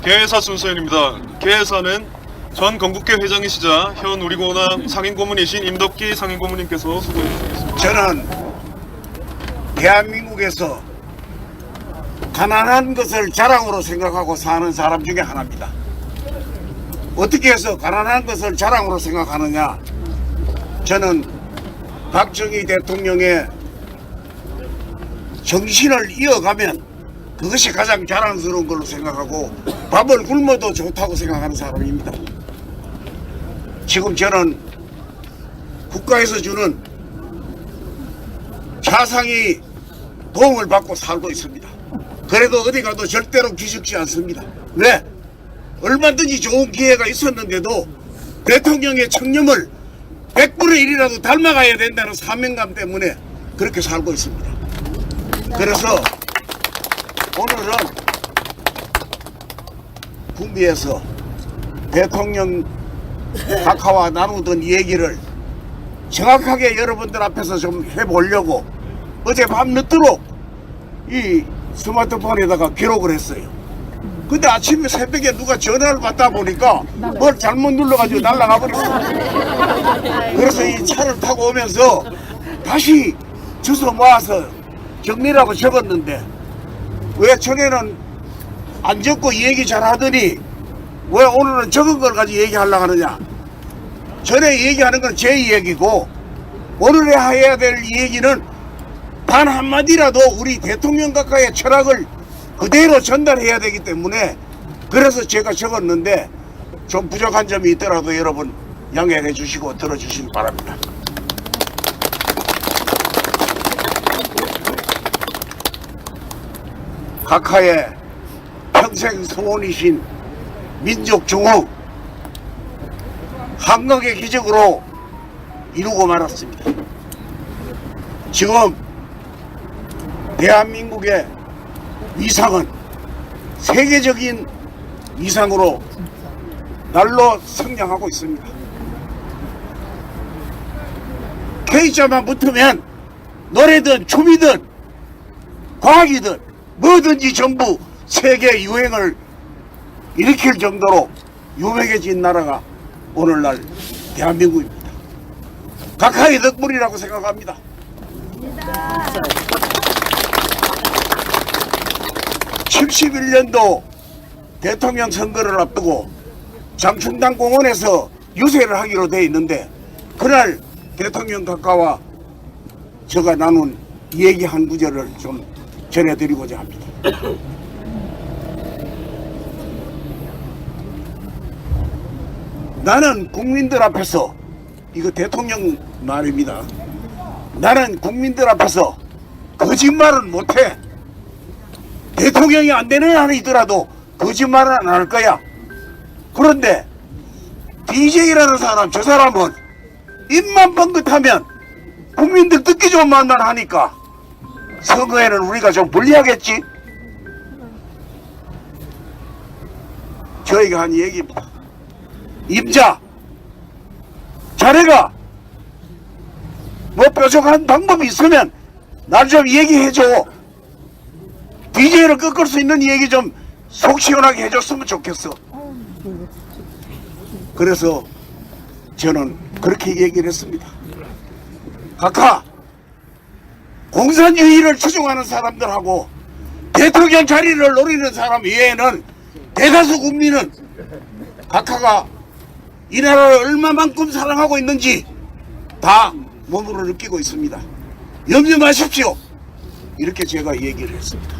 개회사 순서입니다. 개회사는 전 건국회 회장이시자 현 우리고남 상임고문이신 임덕기 상임고문님께서 수고해 주시겠습니다. 저는 대한민국에서 가난한 것을 자랑으로 생각하고 사는 사람 중에 하나입니다. 어떻게 해서 가난한 것을 자랑으로 생각하느냐? 저는 박정희 대통령의 정신을 이어가면 그것이 가장 자랑스러운 걸로 생각하고 밥을 굶어도 좋다고 생각하는 사람입니다. 지금 저는 국가에서 주는 차상위 도움을 받고 살고 있습니다. 그래도 어디 가도 절대로 기죽지 않습니다. 왜? 얼마든지 좋은 기회가 있었는데도 대통령의 청렴을 100분의 1이라도 닮아가야 된다는 사명감 때문에 그렇게 살고 있습니다. 그래서 오늘은 군비에서 대통령 각하와 나누던 얘기를 정확하게 여러분들 앞에서 좀 해보려고 어제 밤늦도록 이 스마트폰에다가 기록을 했어요. 근데 아침에 새벽에 누가 전화를 받다 보니까 뭘 잘못 눌러가지고 날아가 버렸어요. 그래서 이 차를 타고 오면서 다시 주워 모아서 정리라고 적었는데 왜 전에는 안 적고 얘기 잘 하더니 왜 오늘은 적은 걸 가지고 얘기하려고 하느냐? 전에 얘기하는 건 제 얘기고 오늘에 해야 될 얘기는 단 한마디라도 우리 대통령 각하의 철학을 그대로 전달해야 되기 때문에 그래서 제가 적었는데 좀 부족한 점이 있더라도 여러분 양해해 주시고 들어주시기 바랍니다. 각하의 평생 소원이신 민족 중흥 한국의 기적으로 이루고 말았습니다. 지금 대한민국의 위상은 세계적인 위상으로 날로 성장하고 있습니다. K자만 붙으면 노래든 춤이든 과학이든 뭐든지 전부 세계 유행을 일으킬 정도로 유명해진 나라가 오늘날 대한민국입니다. 각하의 덕분이라고 생각합니다. 71년도 대통령 선거를 앞두고 장충당 공원에서 유세를 하기로 돼 있는데 그날 대통령 각하와 제가 나눈 얘기 한 구절을 좀 전해드리고자 합니다. 나는 국민들 앞에서 이거 대통령 말입니다. 나는 국민들 앞에서 거짓말은 못해. 대통령이 안 되는 한이더라도 거짓말은 안 할 거야. 그런데 DJ라는 사람, 저 사람은 입만 뻥긋하면 국민들 듣기 좋은 말만 하니까 선거에는 우리가 좀 불리하겠지? 저희가 한 얘기입니다. 임자, 자네가 뭐 뾰족한 방법이 있으면 날 좀 얘기해줘. DJ를 꺾을 수 있는 얘기 좀 속 시원하게 해줬으면 좋겠어. 그래서 저는 그렇게 얘기를 했습니다. 각하, 공산주의를 추종하는 사람들하고 대통령 자리를 노리는 사람 외에는 대다수 국민은 각하가 이 나라를 얼마만큼 사랑하고 있는지 다 몸으로 느끼고 있습니다. 염려 마십시오. 이렇게 제가 얘기를 했습니다.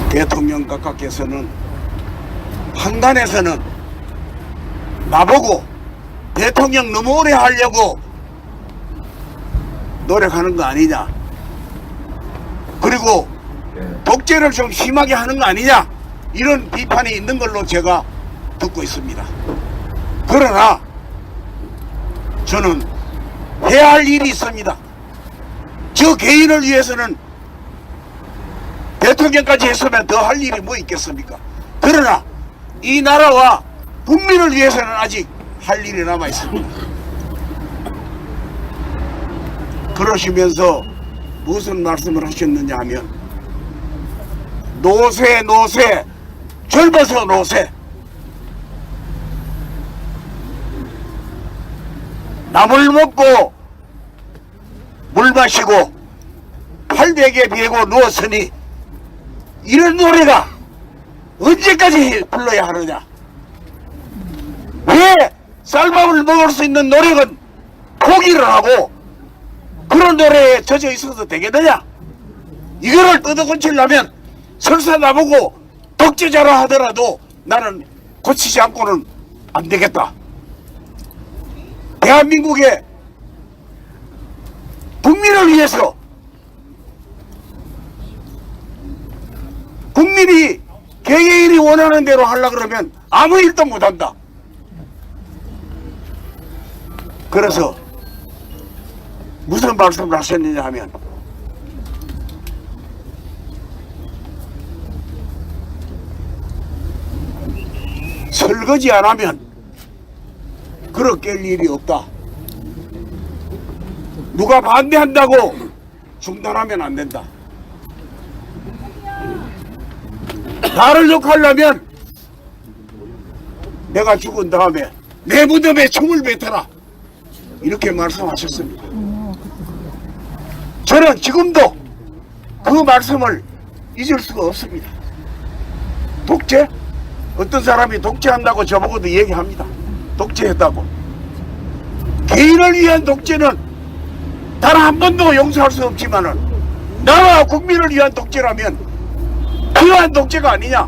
대통령 각하께서는 한간에서는 나보고 대통령 너무 오래 하려고 노력하는 거 아니냐, 그리고 독재를 좀 심하게 하는 거 아니냐, 이런 비판이 있는 걸로 제가 듣고 있습니다. 그러나 저는 해야 할 일이 있습니다. 저 개인을 위해서는 대통령까지 했으면 더 할 일이 뭐 있겠습니까? 그러나 이 나라와 국민을 위해서는 아직 할 일이 남아 있습니다. 그러시면서 무슨 말씀을 하셨느냐 하면 노세 노세 젊어서 노세 나물 먹고 물 마시고 팔베개 베고 누웠으니 이런 노래가 언제까지 불러야 하느냐. 왜 쌀밥을 먹을 수 있는 노력은 포기를 하고 그런 노래에 젖어 있어도 되겠느냐. 이거를 뜯어고치려면 설사 나보고 독재자라 하더라도 나는 고치지 않고는 안 되겠다. 대한민국의 국민을 위해서 국민이 개개인이 원하는 대로 하려고 그러면 아무 일도 못한다. 그래서 무슨 말씀을 하셨느냐 하면 설거지 안 하면 그렇게 깰 일이 없다. 누가 반대한다고 중단하면 안 된다. 나를 욕하려면 내가 죽은 다음에 내 무덤에 총을 뱉어라. 이렇게 말씀하셨습니다. 저는 지금도 그 말씀을 잊을 수가 없습니다. 독재? 어떤 사람이 독재한다고 저보고도 얘기합니다. 독재했다고. 개인을 위한 독재는 단 한 번도 용서할 수 없지만은 나라 국민을 위한 독재라면 필요한 독재가 아니냐.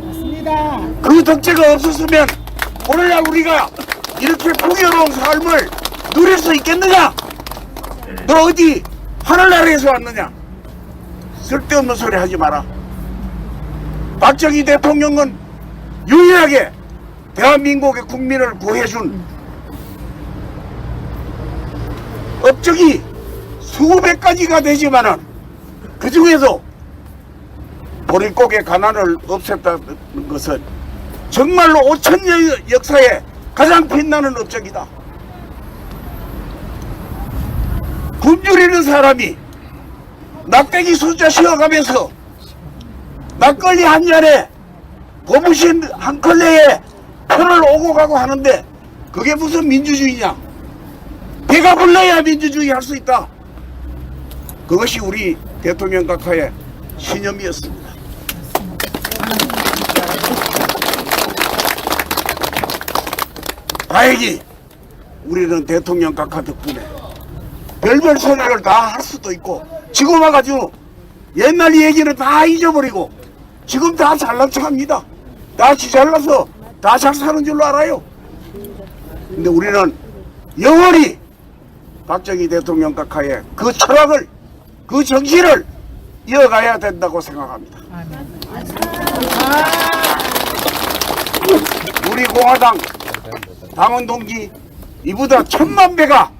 맞습니다. 그 독재가 없었으면 오늘날 우리가 이렇게 풍요로운 삶을 누릴 수 있겠느냐? 너 어디 하늘나라에서 왔느냐? 쓸데없는 소리 하지 마라. 박정희 대통령은 유일하게 대한민국의 국민을 구해준 업적이 수백 가지가 되지만은 그 중에도 보릿고개 가난을 없앴다는 것은 정말로 5천년 역사에 가장 빛나는 업적이다. 굶주리는 사람이 낙대기 숫자 쉬어가면서 막걸리 한 잔에 고무신 한 컬레에 표를 오고 가고 하는데 그게 무슨 민주주의냐. 배가 불러야 민주주의 할 수 있다. 그것이 우리 대통령 각하의 신념이었습니다. 다행히 우리는 대통령 각하 덕분에 별별 소리를 다 할 수도 있고 지금 와가지고 옛날 얘기는 다 잊어버리고 지금 다 잘난 척합니다. 다 잘나서 다 잘 사는 줄로 알아요. 근데 우리는 영원히 박정희 대통령 각하의 그 철학을 그 정신을 이어가야 된다고 생각합니다. 우리 공화당 당원 동지 이보다 1000만 배가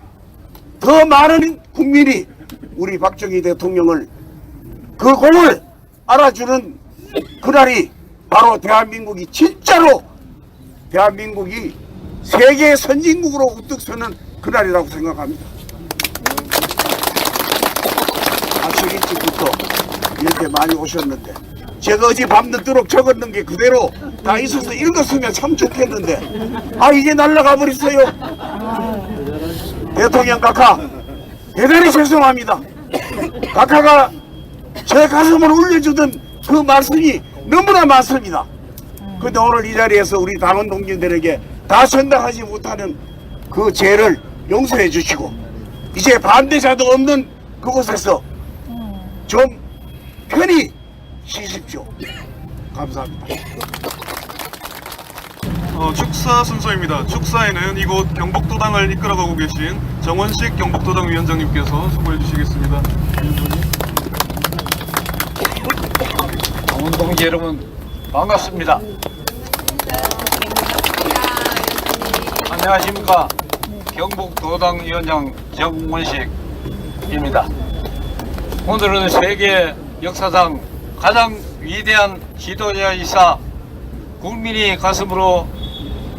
더 많은 국민이 우리 박정희 대통령을 그 공을 알아주는 그날이 바로 대한민국이 진짜로 대한민국이 세계 선진국으로 우뚝 서는 그날이라고 생각합니다. 아침 일찍부터 이렇게 많이 오셨는데 제가 어제 밤늦도록 적었는 게 그대로 다 있어서 읽었으면 참 좋겠는데 이제 날아가 버렸어요. 대통령 각하 대단히 죄송합니다. 각하가 제 가슴을 울려주던 그 말씀이 너무나 많습니다. 근데 오늘 이 자리에서 우리 당원 동지들에게 다 전달하지 못하는 그 죄를 용서해 주시고 이제 반대자도 없는 그곳에서 좀 편히 쉬십시오. 감사합니다. 축사 순서입니다. 축사에는 이곳 경북도당을 이끌어가고 계신 정원식 경북도당 위원장님께서 수고해 주시겠습니다. 당원 동지 여러분 반갑습니다. 안녕하십니까. 경북도당 위원장 정원식입니다. 오늘은 세계 역사상 가장 위대한 지도자이사 국민이 가슴으로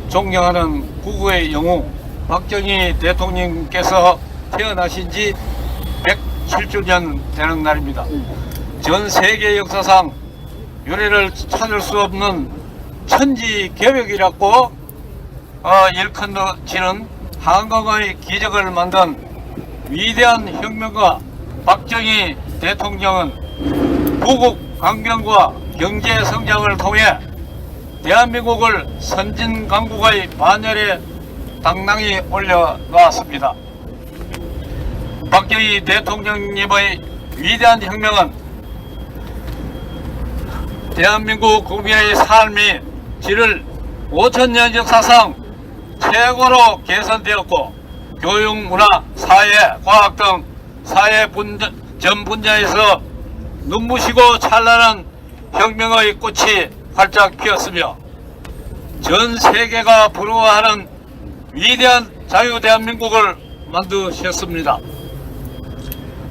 존경하는 국구의 영웅 박정희 대통령께서 태어나신 지 107주년 되는 날입니다. 전 세계 역사상 유례를 찾을 수 없는 천지개벽이라고 일컫지는 한국의 기적을 만든 위대한 혁명가 박정희 대통령은 부국 강병과 경제 성장을 통해 대한민국을 선진강국의 반열에 당당히 올려놓았습니다. 박정희 대통령님의 위대한 혁명은 대한민국 국민의 삶의 질을 5000년 역사상 최고로 개선되었고 교육, 문화, 사회, 과학 등 사회 전 분야에서 눈부시고 찬란한 혁명의 꽃이 활짝 피었으며 전 세계가 부러워하는 위대한 자유 대한민국을 만드셨습니다.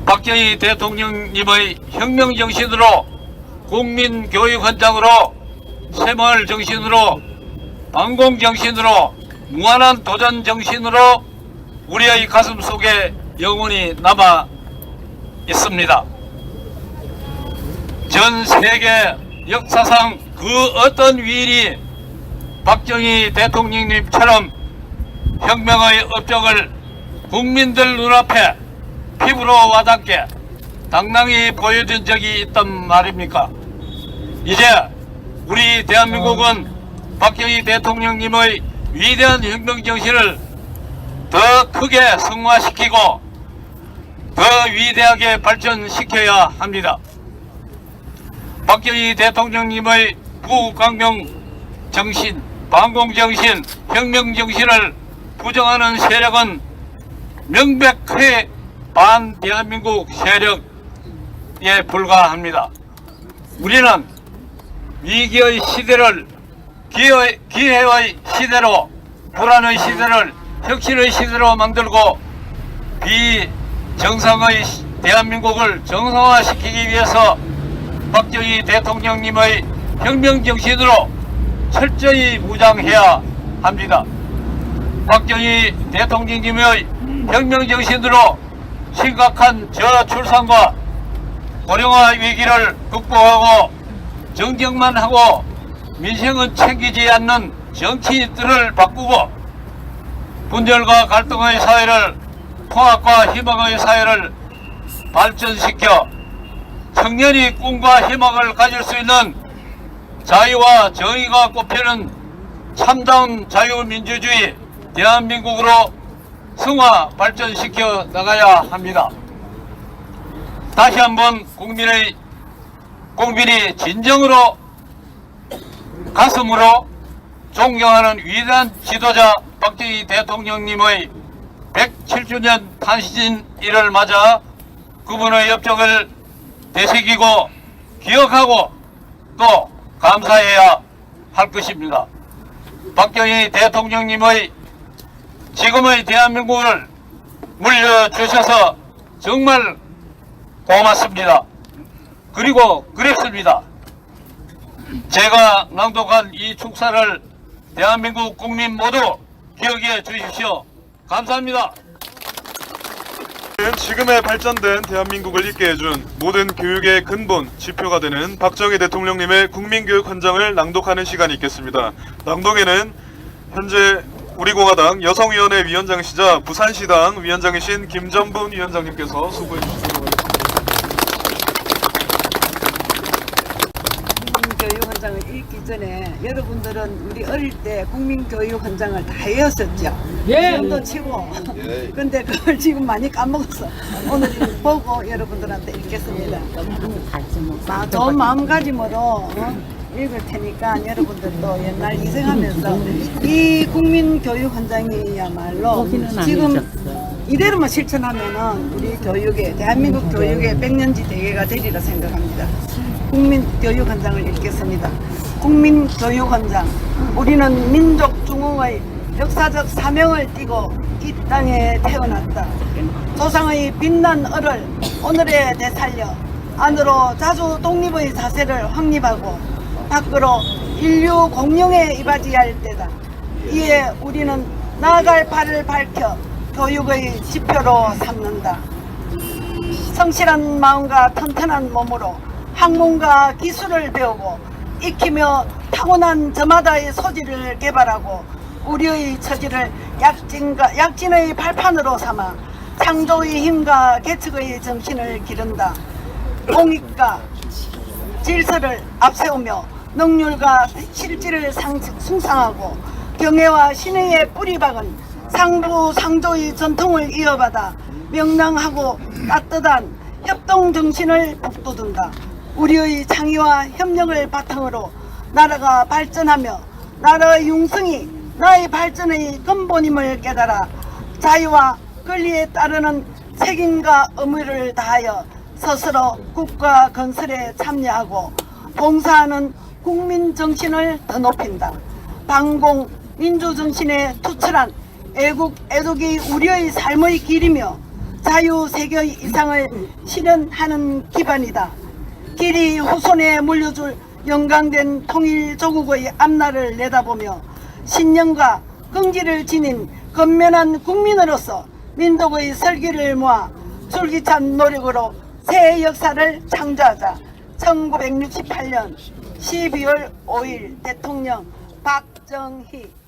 박정희 대통령님의 혁명 정신으로 국민교육 헌장으로 새마을 정신으로 반공 정신으로 무한한 도전 정신으로 우리의 가슴 속에 영원히 남아 있습니다. 전 세계 역사상 그 어떤 위인이 박정희 대통령님처럼 혁명의 업적을 국민들 눈앞에 피부로 와닿게 당당히 보여준 적이 있단 말입니까? 이제 우리 대한민국은 박정희 대통령님의 위대한 혁명 정신을 더 크게 성화시키고 더 위대하게 발전시켜야 합니다. 박정희 대통령님의 부강명 정신, 반공 정신, 혁명 정신을 부정하는 세력은 명백히 반대한민국 세력에 불과합니다. 우리는 위기의 시대를 기회의 시대로, 불안의 시대를 혁신의 시대로 만들고 비정상의 대한민국을 정상화시키기 위해서 박정희 대통령님의 혁명 정신으로 철저히 무장해야 합니다. 박정희 대통령님의 혁명 정신으로 심각한 저출산과 고령화 위기를 극복하고 정쟁만 하고 민생은 챙기지 않는 정치인들을 바꾸고 분열과 갈등의 사회를 통합과 희망의 사회를 발전시켜 청년이 꿈과 희망을 가질 수 있는 자유와 정의가 꽃피는 참다운 자유민주주의 대한민국으로 승화 발전시켜 나가야 합니다. 다시 한번 국민이 진정으로 가슴으로 존경하는 위대한 지도자 박정희 대통령님의 107주년 탄신일을 맞아 그분의 업적을 되새기고 기억하고 또 감사해야 할 것입니다. 박정희 대통령님의 지금의 대한민국을 물려주셔서 정말 고맙습니다. 그리고 그랬습니다. 제가 낭독한 이 축사를 대한민국 국민 모두 기억해 주십시오. 감사합니다. 지금의 발전된 대한민국을 있게 해준 모든 교육의 근본, 지표가 되는 박정희 대통령님의 국민교육 헌장을 낭독하는 시간이 있겠습니다. 낭독에는 현재 우리공화당 여성위원회 위원장이시자 부산시당 위원장이신 김전분 위원장님께서 수고해 주시도록 하겠습니다. 국민교육헌장을 읽기 전에 여러분들은 우리 어릴 때 국민교육헌장을 다 외웠었죠. 지금도 치고. 근데 그걸 지금 많이 까먹었어. 오늘 이거 보고 여러분들한테 읽겠습니다. 좋은 마음가짐으로 읽을 테니까 여러분들도 옛날 이생하면서 이 국민교육헌장이야말로 지금 이대로만 실천하면은 우리 교육에 대한민국 교육의 100년지 대계가 되리라 생각합니다. 국민교육헌장을 읽겠습니다. 국민교육헌장. 우리는 민족 중흥의 역사적 사명을 띠고 이 땅에 태어났다. 조상의 빛난 얼을 오늘에 되살려 안으로 자주 독립의 자세를 확립하고 밖으로 인류 공룡에 이바지할 때다. 이에 우리는 나아갈 발을 밝혀 교육의 지표로 삼는다. 성실한 마음과 튼튼한 몸으로 학문과 기술을 배우고 익히며 타고난 저마다의 소질을 개발하고 우리의 처지를 약진의 발판으로 삼아 창조의 힘과 개척의 정신을 기른다. 공익과 질서를 앞세우며 능률과 실질을 숭상하고 경애와 신의의 뿌리박은 상부상조의 전통을 이어받아 명랑하고 따뜻한 협동정신을 북돋운다. 우리의 창의와 협력을 바탕으로 나라가 발전하며 나라의 융성이 나의 발전의 근본임을 깨달아 자유와 권리에 따르는 책임과 의무를 다하여 스스로 국가 건설에 참여하고 봉사하는 국민 정신을 더 높인다. 반공 민주 정신에 투철한 애국이 우리의 삶의 길이며 자유 세계 이상을 실현하는 기반이다. 길이 후손에 물려줄 영광된 통일 조국의 앞날을 내다보며 신념과 긍지를 지닌 건면한 국민으로서 민족의 설기를 모아 줄기찬 노력으로 새 역사를 창조하자. 1968년 12월 5일 대통령 박정희.